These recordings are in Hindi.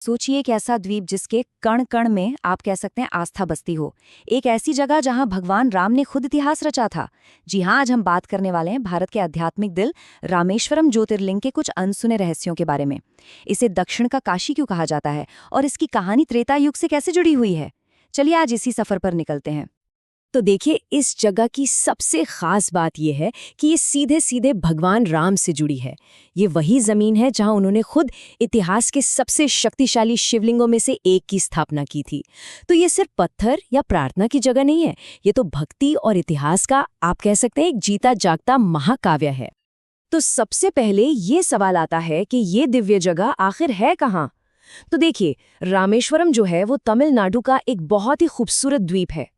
सोचिए एक ऐसा द्वीप जिसके कण कण में आप कह सकते हैं आस्था बसती हो। एक ऐसी जगह जहां भगवान राम ने खुद इतिहास रचा था। जी हाँ, आज हम बात करने वाले हैं भारत के आध्यात्मिक दिल रामेश्वरम ज्योतिर्लिंग के कुछ अनसुने रहस्यों के बारे में। इसे दक्षिण का काशी क्यों कहा जाता है और इसकी कहानी त्रेता युग से कैसे जुड़ी हुई है। चलिए आज इसी सफर पर निकलते हैं। तो देखिए, इस जगह की सबसे खास बात यह है कि ये सीधे सीधे भगवान राम से जुड़ी है। ये वही जमीन है जहां उन्होंने खुद इतिहास के सबसे शक्तिशाली शिवलिंगों में से एक की स्थापना की थी। तो ये सिर्फ पत्थर या प्रार्थना की जगह नहीं है, ये तो भक्ति और इतिहास का आप कह सकते हैं एक जीता जागता महाकाव्य है। तो सबसे पहले ये सवाल आता है कि ये दिव्य जगह आखिर है कहाँ। तो देखिए, रामेश्वरम जो है वो तमिलनाडु का एक बहुत ही खूबसूरत द्वीप है।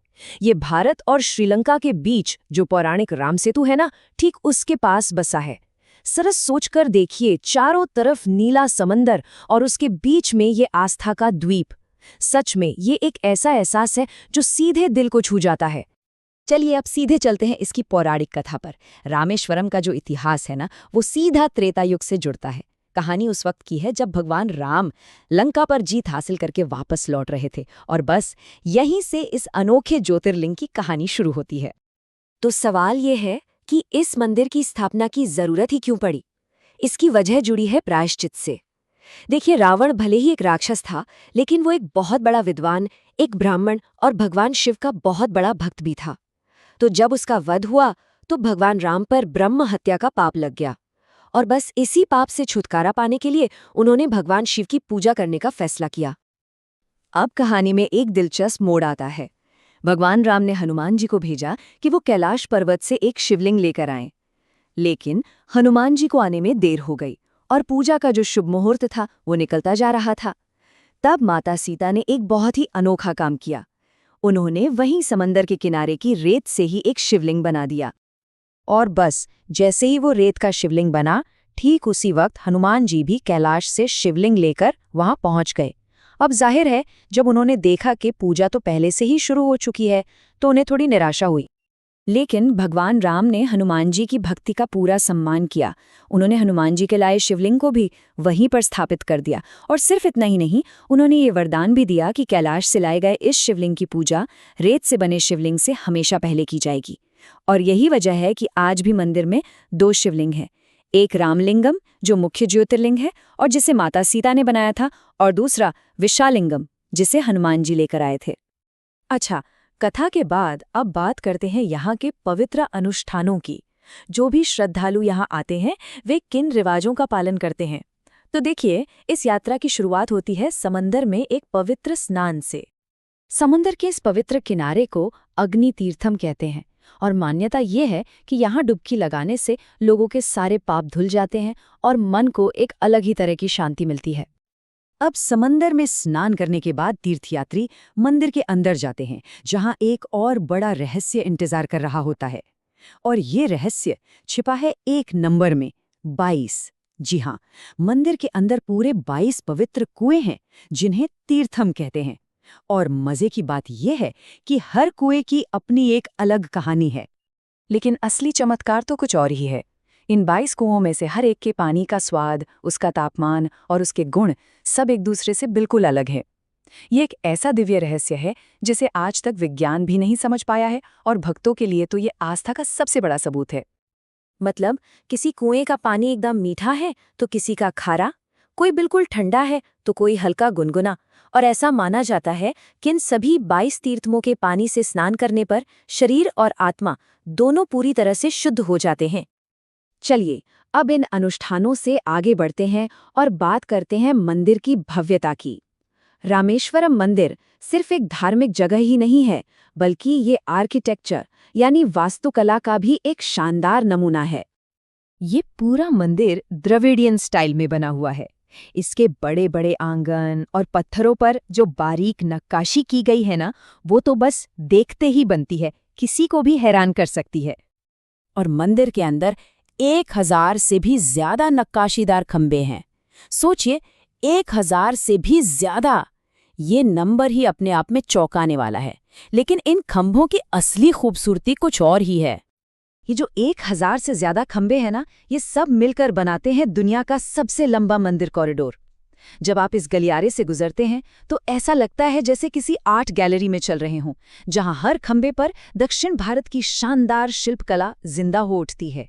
ये भारत और श्रीलंका के बीच जो पौराणिक राम सेतु है ना, ठीक उसके पास बसा है। सरस सोचकर देखिए, चारों तरफ नीला समंदर और उसके बीच में ये आस्था का द्वीप। सच में ये एक ऐसा एहसास है जो सीधे दिल को छू जाता है। चलिए अब सीधे चलते हैं इसकी पौराणिक कथा पर। रामेश्वरम का जो इतिहास है ना, वो सीधा त्रेता युग से जुड़ता है। कहानी उस वक्त की है जब भगवान राम लंका पर जीत हासिल करके वापस लौट रहे थे और बस यहीं से इस अनोखे ज्योतिर्लिंग की कहानी शुरू होती है। तो सवाल ये है कि इस मंदिर की स्थापना की जरूरत ही क्यों पड़ी। इसकी वजह जुड़ी है प्रायश्चित से। देखिए, रावण भले ही एक राक्षस था, लेकिन वो एक बहुत बड़ा विद्वान, एक ब्राह्मण और भगवान शिव का बहुत बड़ा भक्त भी था। तो जब उसका वध हुआ तो भगवान राम पर ब्रह्म हत्या का पाप लग गया और बस इसी पाप से छुटकारा पाने के लिए उन्होंने भगवान शिव की पूजा करने का फैसला किया। अब कहानी में एक दिलचस्प मोड़ आता है। भगवान राम ने हनुमान जी को भेजा कि वो कैलाश पर्वत से एक शिवलिंग लेकर आएं। लेकिन हनुमान जी को आने में देर हो गई और पूजा का जो शुभ मुहूर्त था वो निकलता जा रहा था। तब माता सीता ने एक बहुत ही अनोखा काम किया। उन्होंने वहीं समंदर के किनारे की रेत से ही एक शिवलिंग बना दिया। और बस जैसे ही वो रेत का शिवलिंग बना, ठीक उसी वक्त हनुमान जी भी कैलाश से शिवलिंग लेकर वहां पहुंच गए। अब जाहिर है, जब उन्होंने देखा कि पूजा तो पहले से ही शुरू हो चुकी है, तो उन्हें थोड़ी निराशा हुई। लेकिन भगवान राम ने हनुमान जी की भक्ति का पूरा सम्मान किया। उन्होंने हनुमान जी के लाए शिवलिंग को भी वहीं पर स्थापित कर दिया और सिर्फ इतना ही नहीं, उन्होंने ये वरदान भी दिया कि कैलाश से लाए गए इस शिवलिंग की पूजा रेत से बने शिवलिंग से हमेशा पहले की जाएगी। और यही वजह है कि आज भी मंदिर में दो शिवलिंग हैं। एक रामलिंगम जो मुख्य ज्योतिर्लिंग है और जिसे माता सीता ने बनाया था, और दूसरा विशालिंगम जिसे हनुमान जी लेकर आए थे। अच्छा, कथा के बाद अब बात करते हैं यहाँ के पवित्र अनुष्ठानों की। जो भी श्रद्धालु यहाँ आते हैं वे किन रिवाजों का पालन करते हैं। तो देखिए, इस यात्रा की शुरुआत होती है समंदर में एक पवित्र स्नान से। समुद्र के इस पवित्र किनारे को अग्नि तीर्थम कहते हैं और मान्यता ये है कि यहाँ डुबकी लगाने से लोगों के सारे पाप धुल जाते हैं और मन को एक अलग ही तरह की शांति मिलती है। अब समंदर में स्नान करने के बाद तीर्थयात्री मंदिर के अंदर जाते हैं, जहां एक और बड़ा रहस्य इंतजार कर रहा होता है। और ये रहस्य छिपा है एक नंबर में, 22। जी हाँ, मंदिर के अंदर पूरे 22 पवित्र कुएं हैं जिन्हें तीर्थम कहते हैं। और मजे की बात यह है कि हर कुएं की अपनी एक अलग कहानी है। लेकिन असली चमत्कार तो कुछ और ही है। इन 22 कुओं में से हर एक के पानी का स्वाद, उसका तापमान और उसके गुण सब एक दूसरे से बिल्कुल अलग है। ये एक ऐसा दिव्य रहस्य है जिसे आज तक विज्ञान भी नहीं समझ पाया है और भक्तों के लिए तो ये आस्था का सबसे बड़ा सबूत है। मतलब किसी कुएं का पानी एकदम मीठा है तो किसी का खारा, कोई बिल्कुल ठंडा है तो कोई हल्का गुनगुना। और ऐसा माना जाता है कि इन सभी 22 तीर्थमों के पानी से स्नान करने पर शरीर और आत्मा दोनों पूरी तरह से शुद्ध हो जाते हैं। चलिए अब इन अनुष्ठानों से आगे बढ़ते हैं और बात करते हैं मंदिर की भव्यता की। रामेश्वरम मंदिर सिर्फ एक धार्मिक जगह ही नहीं है, बल्कि ये आर्किटेक्चर यानी वास्तुकला का भी एक शानदार नमूना है। ये पूरा मंदिर द्रविडियन स्टाइल में बना हुआ है। इसके बड़े बड़े आंगन और पत्थरों पर जो बारीक नक्काशी की गई है ना, वो तो बस देखते ही बनती है, किसी को भी हैरान कर सकती है। और मंदिर के अंदर 1000 से भी ज्यादा नक्काशीदार खंबे हैं। सोचिए, 1000 से भी ज्यादा। ये नंबर ही अपने आप में चौंकाने वाला है। लेकिन इन खंभों की असली खूबसूरती कुछ और ही है। ये जो 1000 से ज्यादा खंबे हैं ना, ये सब मिलकर बनाते हैं दुनिया का सबसे लंबा मंदिर कॉरिडोर। जब आप इस गलियारे से गुजरते हैं तो ऐसा लगता है जैसे किसी आर्ट गैलरी में चल रहे हों, जहां हर खंबे पर दक्षिण भारत की शानदार शिल्पकला जिंदा हो उठती है।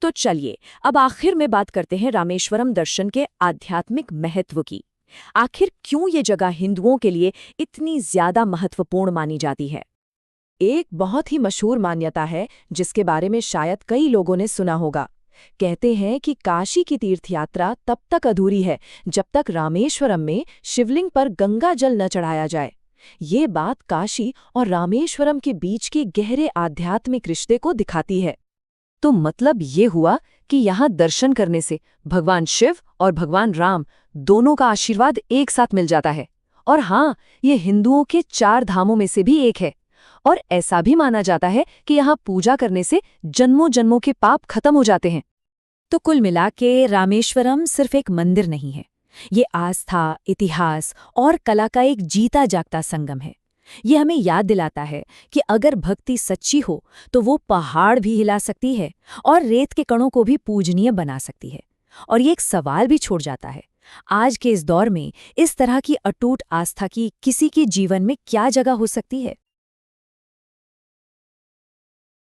तो चलिए अब आखिर में बात करते हैं रामेश्वरम दर्शन के आध्यात्मिक महत्व की। आखिर क्यों ये जगह हिंदुओं के लिए इतनी ज्यादा महत्वपूर्ण मानी जाती है? एक बहुत ही मशहूर मान्यता है जिसके बारे में शायद कई लोगों ने सुना होगा। कहते हैं कि काशी की तीर्थयात्रा तब तक अधूरी है जब तक रामेश्वरम में शिवलिंग पर गंगा जल न चढ़ाया जाए। ये बात काशी और रामेश्वरम के बीच के गहरे आध्यात्मिक रिश्ते को दिखाती है। तो मतलब ये हुआ कि यहाँ दर्शन करने से भगवान शिव और भगवान राम दोनों का आशीर्वाद एक साथ मिल जाता है। और हाँ, ये हिंदुओं के 4 धामों में से भी एक है। और ऐसा भी माना जाता है कि यहाँ पूजा करने से जन्मों जन्मों के पाप खत्म हो जाते हैं। तो कुल मिला के रामेश्वरम सिर्फ एक मंदिर नहीं है, ये आस्था, इतिहास और कला का एक जीता जागता संगम है। ये हमें याद दिलाता है कि अगर भक्ति सच्ची हो तो वो पहाड़ भी हिला सकती है और रेत के कणों को भी पूजनीय बना सकती है। और ये एक सवाल भी छोड़ जाता है, आज के इस दौर में इस तरह की अटूट आस्था की किसी के जीवन में क्या जगह हो सकती है?